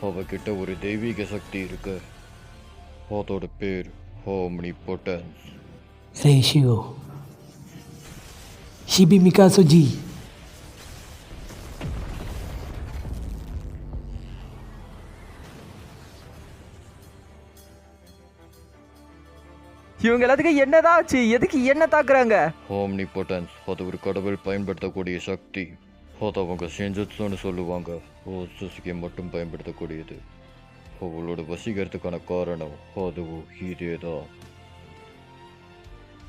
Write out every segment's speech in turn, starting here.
அவகிட்ட ஒரு தெய்வீக சக்தி இருக்கு. அதோட பேர் ஓம்னிபொட்டன்ஸ். Seishio. Shibi Mikasoji. இவங்க எல்லாத்துக்கும் என்னதான் ஆச்சு? எதுக்கு என்ன தாக்குறாங்க? ஓம்னிபொட்டன்ஸ் அது ஒரு கடவுள் பயன்படுத்தக்கூடிய சக்தி. அது அவங்க செஞ்சதுன்னு சொல்லுவாங்க. ஓசுசுக்கு மட்டும் பயன்படுத்தக்கூடியது. அவளோட வசீகரத்துக்கான காரணம் அதுவும் இதேதான்.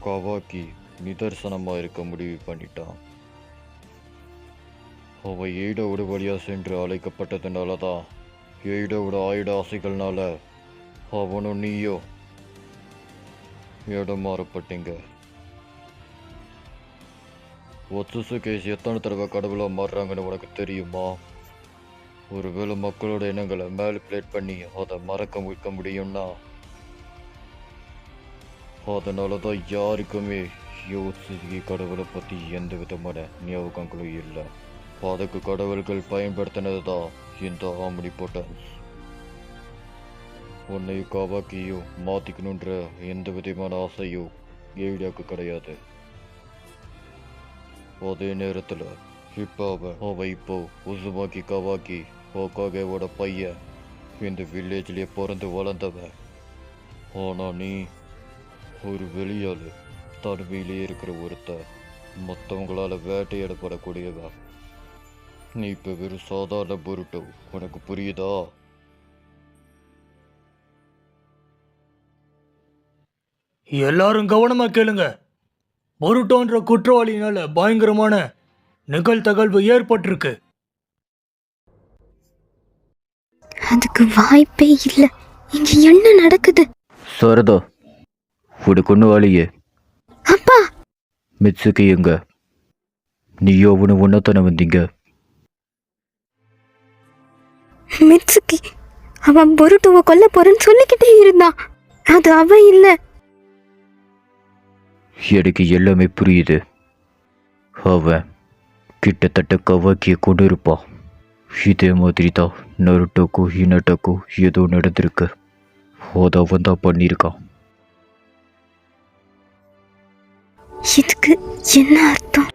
கவாக்கி நிதர்சனமா இருக்க முடிவு பண்ணிட்டான். அவ எய்டோட வழியா சென்று அழைக்கப்பட்டதுனாலதான் எய்டோட ஆயுட ஆசைகள்னால அவனும் நீயோ இடம் மாறப்பட்டீங்க. ஒத்துசுகேஸ் எத்தனை தடவை கடவுளா மாறுறாங்கன்னு உனக்கு தெரியுமா? ஒருவேளை மக்களோட எண்ணங்களை மேனிபுலேட் பண்ணி அதை மறக்க வைக்க முடியும்னா அதனாலதான் யாருக்குமே யோசிச்சு கடவுளை பத்தி எந்த விதமான ஞாபகங்களும் இல்லை. அதுக்கு கடவுள்கள் பயன்படுத்தினதுதான் இந்த ஓம்னிபொட்டன்ஸ். உன்னையும் காவாக்கியும் மாத்திக்கணுன்ற எந்த விதமான ஆசையும் எய்டாக்கு கிடையாது. அதே நேரத்துல அவ இப்போ உசுமாக்கி கவாக்கி ஓகாகேவோட பையன். இந்த வில்லேஜ்லயே பிறந்து வளர்ந்தவன். ஆனா நீ ஒரு வெளியாளு, தனிமையிலே இருக்கிற ஒருத்த, மற்றவங்களால வேட்டையாடப்படக்கூடியவன். நீ இப்ப வெறும் சாதாரண பொருட்டோ. உனக்கு புரியுதா? எல்லாரும் கவனமா கேளுங்க. பொருட்டோன்ற குற்றவாளியினால பயங்கரமான நிகழ்தகழ்வு ஏற்பட்டிருக்கு. அதுக்கு வாய்ப்பே இல்ல. இங்க என்ன நடக்குது? சரதா, ஒரு கொன்னுவாளியே. அப்பா, மிட்சுக்கு எங்க? நீயோ அவனு ஒன்னத்தானே வந்தீங்க. மிட்சுகி அவன் பொருட்டுவ கொல்ல போறேன்னு சொல்லிக்கிட்டே இருந்தான். அது அவன் இல்ல. எனக்கு எல்லாமே புரியுது. அவன் கிட்டத்தட்ட கவாக்கிய கொண்டு இருப்பான். இதே மாதிரி தான் நருட்டோக்கும் ஹினட்டோக்கும் ஏதோ நடந்திருக்கு. அதை அவன் தான் பண்ணியிருக்கான். இதுக்கு என்ன அர்த்தம்?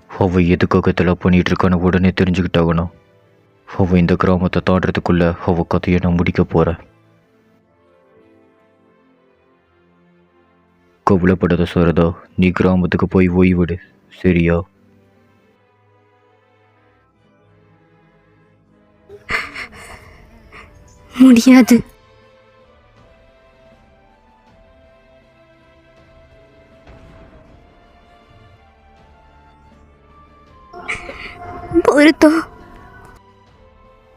அவன் எதுக்காக இதெல்லாம் பண்ணிட்டு இருக்கான்னு உடனே தெரிஞ்சுக்கிட்டாகணும். அவன் இந்த கிராமத்தை தாண்டறதுக்குள்ள அவ கதையை நான் முடிக்க போறேன். கவலைப்படாத சரதா, நீ கிராமத்துக்கு போய் ஓய்விடு, சரியா? முடியாது. பொருத்தோ.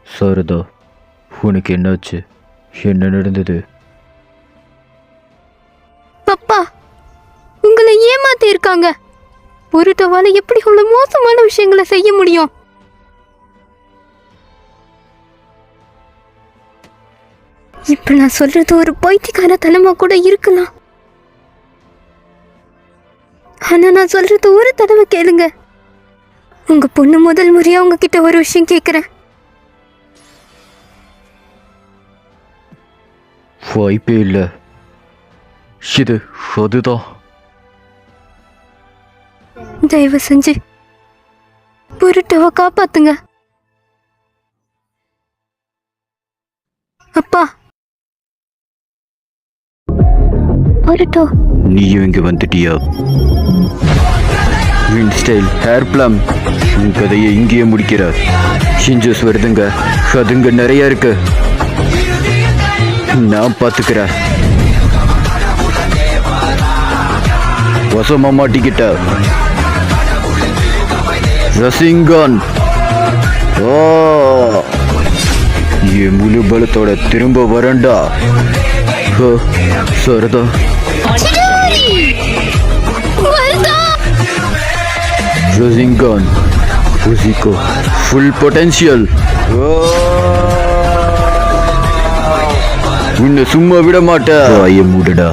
சரதா, உனக்கு என்னாச்சு? என்ன நடந்தது? பப்பா, உங்களை ஏமாத்தி இருக்காங்க. பொருட்டவால எப்படி இவ்வளவு மோசமான விஷயங்களை செய்ய முடியும்? இப்ப நான் சொல்றது ஒரு பைத்தியக்காரத்தனமா கூட இருக்கலாம். ஆனா நான் சொல்றது ஒரு தடவை கேளுங்க. உங்க பொண்ணு முதல் முறையா உங்ககிட்ட ஒரு விஷயம் கேக்குறேன். வாய்ப்பே இல்லை. இது அதுதான். தயவு செஞ்சு பொருட்டவ காப்பாத்துங்க. அப்பா, பொருட்டோ. நீயும் இங்க வந்துட்டியா? வின்ஸ்டைல் ஹேர் பிளம், உன் கதையை இங்கேயே முடிக்கிற. ஷிஞ்சோஸ் வருதுங்க, அதுங்க நிறைய இருக்கு. நான் பாத்துக்கிறேன். வசமா மாட்டிக்கிட்ட ரசிங்கன். என் முழு பலத்தோட திரும்ப வரண்டா. சரதா, ரசிங்கன் உசிக்கோ ஃபுல் பொட்டன்ஷியல். உன்னை சும்மா விட மாட்டேன். மூடடா.